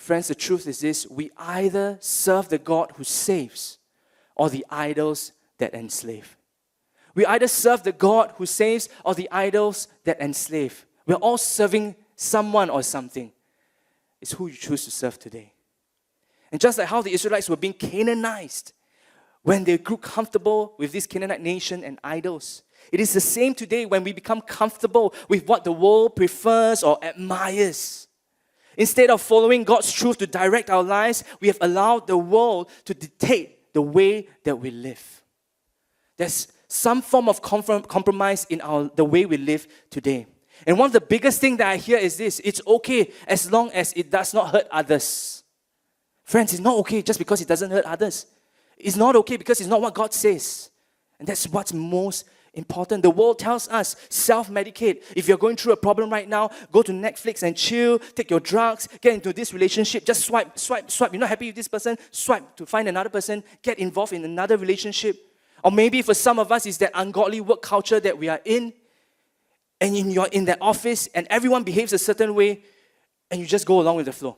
Friends, the truth is this: we either serve the God who saves or the idols that enslave. We either serve the God who saves or the idols that enslave. We're all serving someone or something. It's who you choose to serve today. And just like how the Israelites were being Canaanized when they grew comfortable with this Canaanite nation and idols, it is the same today when we become comfortable with what the world prefers or admires. Instead of following God's truth to direct our lives, we have allowed the world to dictate the way that we live. There's some form of compromise in the way we live today. And one of the biggest things that I hear is this: it's okay as long as it does not hurt others. Friends, it's not okay just because it doesn't hurt others. It's not okay because it's not what God says. And that's what's most important. The world tells us, self-medicate. If you're going through a problem right now, go to Netflix and chill, take your drugs, get into this relationship, just swipe. You're not happy with this person, swipe to find another person, get involved in another relationship. Or maybe for some of us, it's that ungodly work culture that we are in, and you're in that office, and everyone behaves a certain way, and you just go along with the flow.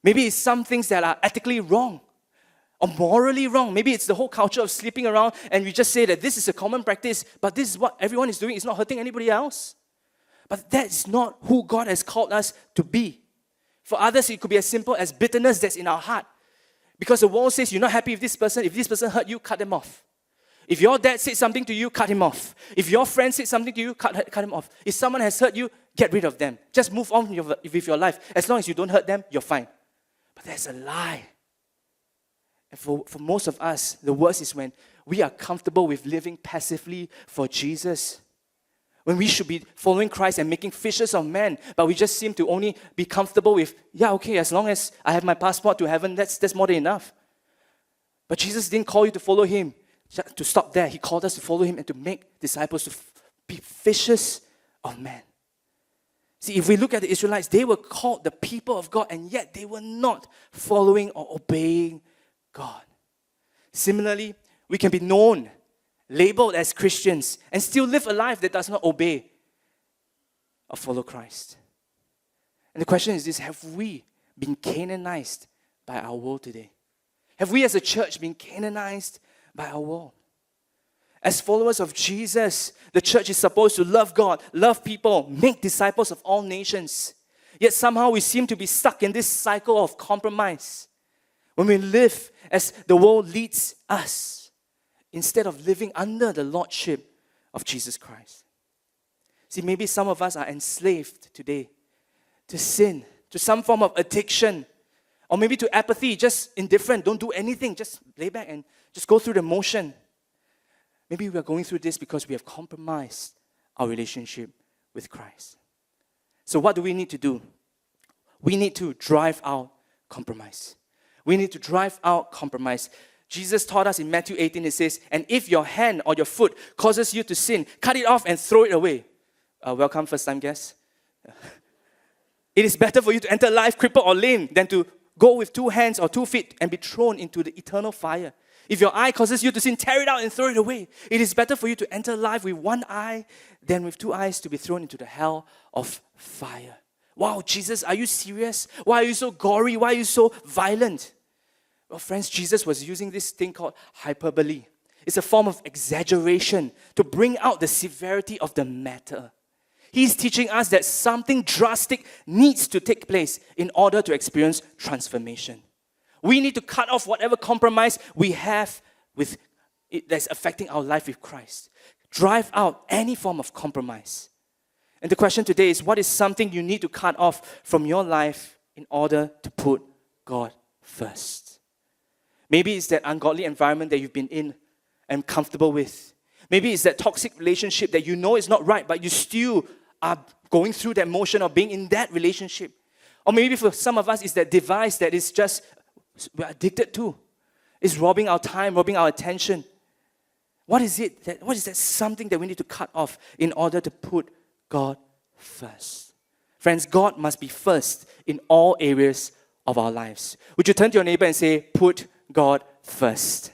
Maybe it's some things that are ethically wrong or morally wrong. Maybe it's the whole culture of sleeping around, and we just say that this is a common practice, but this is what everyone is doing. It's not hurting anybody else. But that's not who God has called us to be. For others, it could be as simple as bitterness that's in our heart. Because the world says you're not happy with this person. If this person hurt you, cut them off. If your dad said something to you, cut him off. If your friend said something to you, cut him off. If someone has hurt you, get rid of them. Just move on with your life. As long as you don't hurt them, you're fine. But that's a lie. And for most of us, the worst is when we are comfortable with living passively for Jesus. When we should be following Christ and making fishers of men, but we just seem to only be comfortable with, as long as I have my passport to heaven, that's more than enough. But Jesus didn't call you to follow Him to stop there. He called us to follow Him and to make disciples, to be fishers of men. See, if we look at the Israelites, they were called the people of God, and yet they were not following or obeying God. Similarly, we can be known, labeled as Christians, and still live a life that does not obey or follow Christ. And the question is this: have we been Canaanized by our world today? Have we as a church been Canaanized by our world? As followers of Jesus, the church is supposed to love God, love people, make disciples of all nations. Yet somehow we seem to be stuck in this cycle of compromise when we live as the world leads us, instead of living under the lordship of Jesus Christ. See, maybe some of us are enslaved today to sin, to some form of addiction, or maybe to apathy, just indifferent, don't do anything, just lay back and just go through the motion. Maybe we are going through this because we have compromised our relationship with Christ. So what do we need to do? We need to drive out compromise. We need to drive out compromise. Jesus taught us in Matthew 18, it says, "And if your hand or your foot causes you to sin, cut it off and throw it away." Welcome, first-time guests. It is better for you to enter life crippled or lame than to go with 2 hands or 2 feet and be thrown into the eternal fire. If your eye causes you to sin, tear it out and throw it away. It is better for you to enter life with 1 eye than with 2 eyes to be thrown into the hell of fire. Wow, Jesus, are you serious? Why are you so gory? Why are you so violent? Well, friends, Jesus was using this thing called hyperbole. It's a form of exaggeration to bring out the severity of the matter. He's teaching us that something drastic needs to take place in order to experience transformation. We need to cut off whatever compromise we have with it that's affecting our life with Christ. Drive out any form of compromise. And the question today is, what is something you need to cut off from your life in order to put God first? Maybe it's that ungodly environment that you've been in and comfortable with. Maybe it's that toxic relationship that you know is not right, but you still are going through that motion of being in that relationship. Or maybe for some of us, it's that device that is just, we're addicted to. It's robbing our time, robbing our attention. What is it? What is that something that we need to cut off in order to put God first? Friends, God must be first in all areas of our lives. Would you turn to your neighbor and say, put God first?